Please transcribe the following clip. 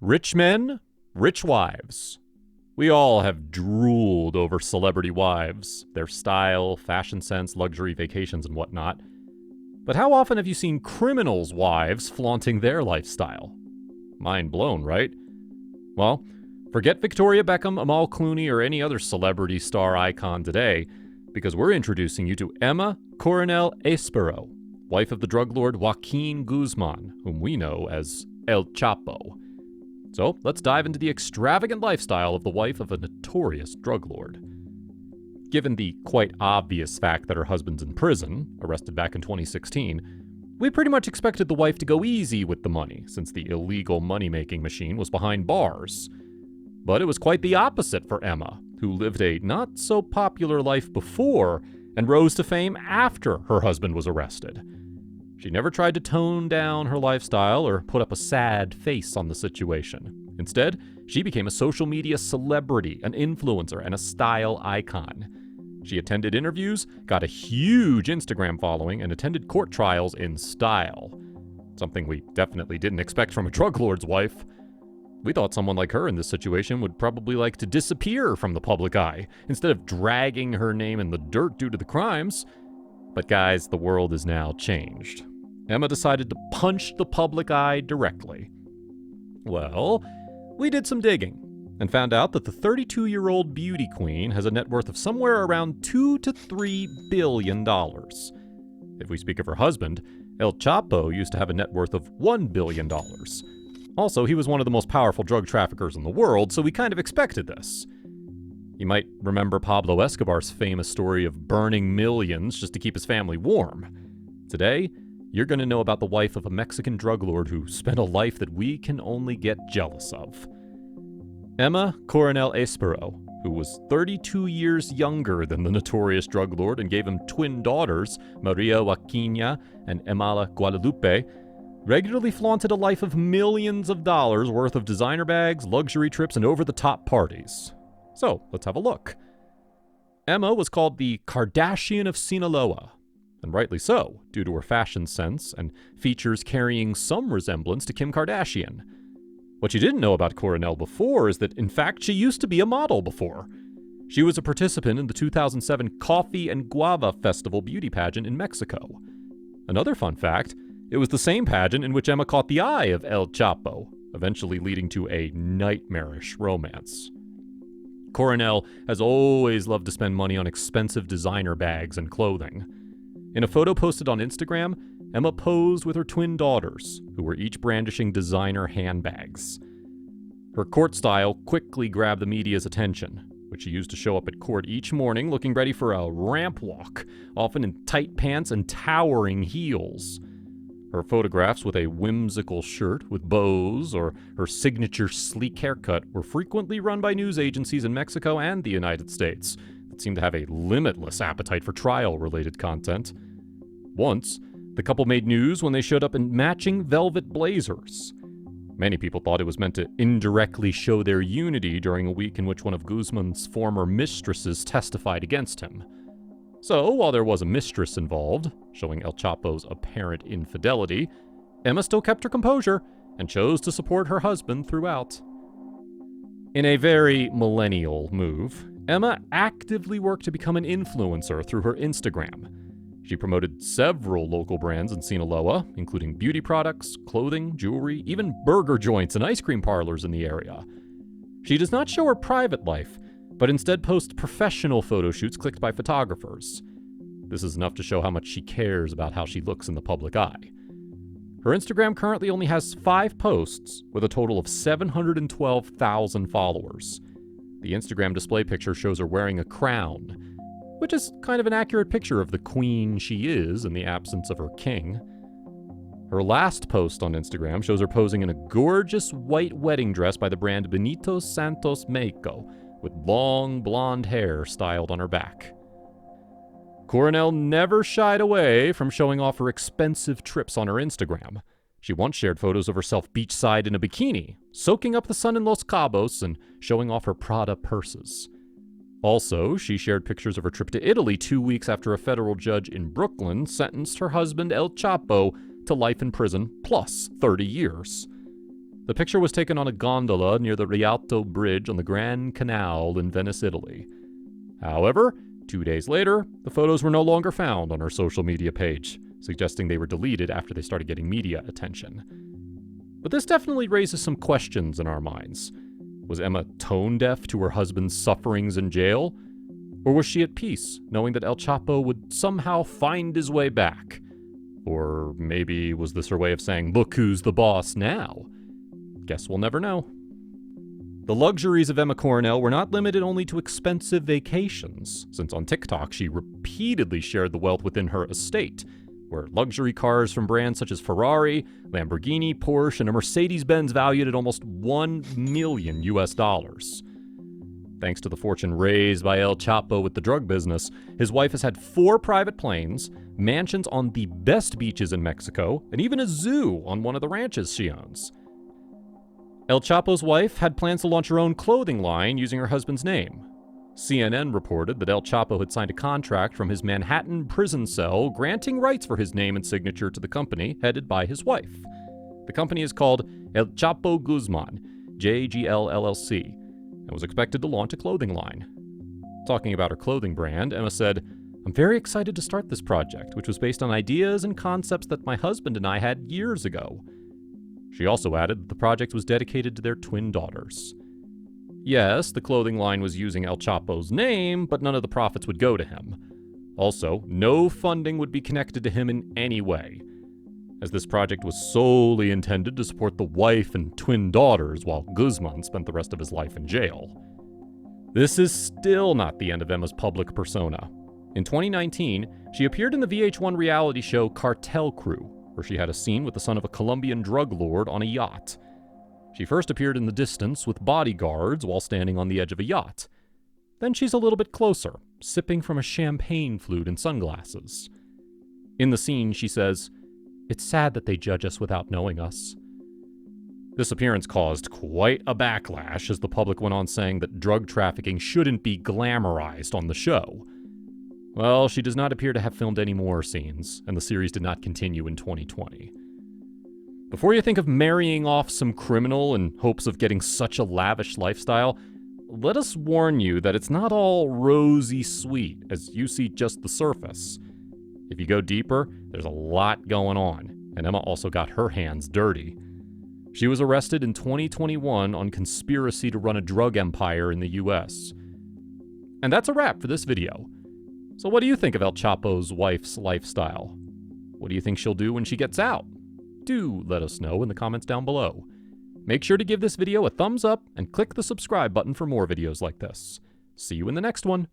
Rich men, rich wives. We all have drooled over celebrity wives, their style, fashion sense, luxury vacations, and whatnot. But how often have you seen criminals' wives flaunting their lifestyle? Mind blown, right? Well, forget Victoria Beckham, Amal Clooney, or any other celebrity star icon today, because we're introducing you to Emma Coronel Aispuro, wife of the drug lord Joaquín Guzmán, whom we know as El Chapo. So let's dive into the extravagant lifestyle of the wife of a notorious drug lord. Given the quite obvious fact that her husband's in prison, arrested back in 2016, we pretty much expected the wife to go easy with the money, since the illegal money-making machine was behind bars. But it was quite the opposite for Emma, who lived a not-so-popular life before and rose to fame after her husband was arrested. She never tried to tone down her lifestyle or put up a sad face on the situation. Instead, she became a social media celebrity, an influencer, and a style icon. She attended interviews, got a huge Instagram following, and attended court trials in style. Something we definitely didn't expect from a drug lord's wife. We thought someone like her in this situation would probably like to disappear from the public eye, instead of dragging her name in the dirt due to the crimes. But guys, the world is now changed. Emma decided to punch the public eye directly. Well, we did some digging and found out that the 32-year-old beauty queen has a net worth of somewhere around $2 to $3 billion. If we speak of her husband, El Chapo used to have a net worth of $1 billion. Also, he was one of the most powerful drug traffickers in the world, so we kind of expected this. You might remember Pablo Escobar's famous story of burning millions just to keep his family warm. Today, you're going to know about the wife of a Mexican drug lord who spent a life that we can only get jealous of. Emma Coronel Aispuro, who was 32 years younger than the notorious drug lord and gave him twin daughters, Maria Joaquina and Emma Guadalupe, regularly flaunted a life of millions of dollars worth of designer bags, luxury trips, and over-the-top parties. So, let's have a look. Emma was called the Kardashian of Sinaloa, and rightly so, due to her fashion sense and features carrying some resemblance to Kim Kardashian. What you didn't know about Coronel before is that, in fact, she used to be a model before. She was a participant in the 2007 Coffee and Guava Festival beauty pageant in Mexico. Another fun fact, it was the same pageant in which Emma caught the eye of El Chapo, eventually leading to a nightmarish romance. Coronel has always loved to spend money on expensive designer bags and clothing. In a photo posted on Instagram, Emma posed with her twin daughters, who were each brandishing designer handbags. Her court style quickly grabbed the media's attention, which she used to show up at court each morning looking ready for a ramp walk, often in tight pants and towering heels. Her photographs with a whimsical shirt with bows or her signature sleek haircut were frequently run by news agencies in Mexico and the United States that seemed to have a limitless appetite for trial-related content. Once, the couple made news when they showed up in matching velvet blazers. Many people thought it was meant to indirectly show their unity during a week in which one of Guzman's former mistresses testified against him. So, while there was a mistress involved, showing El Chapo's apparent infidelity, Emma still kept her composure and chose to support her husband throughout. In a very millennial move, Emma actively worked to become an influencer through her Instagram. She promoted several local brands in Sinaloa, including beauty products, clothing, jewelry, even burger joints and ice cream parlors in the area. She does not show her private life, but instead posts professional photo shoots clicked by photographers. This is enough to show how much she cares about how she looks in the public eye. Her Instagram currently only has 5 posts, with a total of 712,000 followers. The Instagram display picture shows her wearing a crown, which is kind of an accurate picture of the queen she is in the absence of her king. Her last post on Instagram shows her posing in a gorgeous white wedding dress by the brand Benito Santos Mexico, with long blonde hair styled on her back. Coronel never shied away from showing off her expensive trips on her Instagram. She once shared photos of herself beachside in a bikini, soaking up the sun in Los Cabos and showing off her Prada purses. Also, she shared pictures of her trip to Italy 2 weeks after a federal judge in Brooklyn sentenced her husband El Chapo to life in prison plus 30 years. The picture was taken on a gondola near the Rialto Bridge on the Grand Canal in Venice, Italy. However, 2 days later, the photos were no longer found on her social media page, suggesting they were deleted after they started getting media attention. But this definitely raises some questions in our minds. Was Emma tone deaf to her husband's sufferings in jail? Or was she at peace, knowing that El Chapo would somehow find his way back? Or maybe was this her way of saying, "Look who's the boss now"? Guess we'll never know. The luxuries of Emma Coronel were not limited only to expensive vacations, since on TikTok she repeatedly shared the wealth within her estate, where luxury cars from brands such as Ferrari, Lamborghini, Porsche, and a Mercedes-Benz valued at almost $1 million. Thanks to the fortune raised by El Chapo with the drug business, his wife has had 4 private planes, mansions on the best beaches in Mexico, and even a zoo on one of the ranches she owns. El Chapo's wife had plans to launch her own clothing line using her husband's name. CNN reported that El Chapo had signed a contract from his Manhattan prison cell granting rights for his name and signature to the company headed by his wife. The company is called El Chapo Guzmán, JGL LLC, and was expected to launch a clothing line. Talking about her clothing brand, Emma said, "I'm very excited to start this project, which was based on ideas and concepts that my husband and I had years ago." She also added that the project was dedicated to their twin daughters. Yes, the clothing line was using El Chapo's name, but none of the profits would go to him. Also, no funding would be connected to him in any way, as this project was solely intended to support the wife and twin daughters while Guzmán spent the rest of his life in jail. This is still not the end of Emma's public persona. In 2019, she appeared in the VH1 reality show Cartel Crew, where she had a scene with the son of a Colombian drug lord on a yacht. She first appeared in the distance with bodyguards while standing on the edge of a yacht. Then she's a little bit closer, sipping from a champagne flute and sunglasses. In the scene, she says, "It's sad that they judge us without knowing us." This appearance caused quite a backlash as the public went on saying that drug trafficking shouldn't be glamorized on the show. Well, she does not appear to have filmed any more scenes, and the series did not continue in 2020. Before you think of marrying off some criminal in hopes of getting such a lavish lifestyle, let us warn you that it's not all rosy sweet as you see just the surface. If you go deeper, there's a lot going on, and Emma also got her hands dirty. She was arrested in 2021 on conspiracy to run a drug empire in the US. And that's a wrap for this video. So what do you think of El Chapo's wife's lifestyle? What do you think she'll do when she gets out? Do let us know in the comments down below. Make sure to give this video a thumbs up and click the subscribe button for more videos like this. See you in the next one.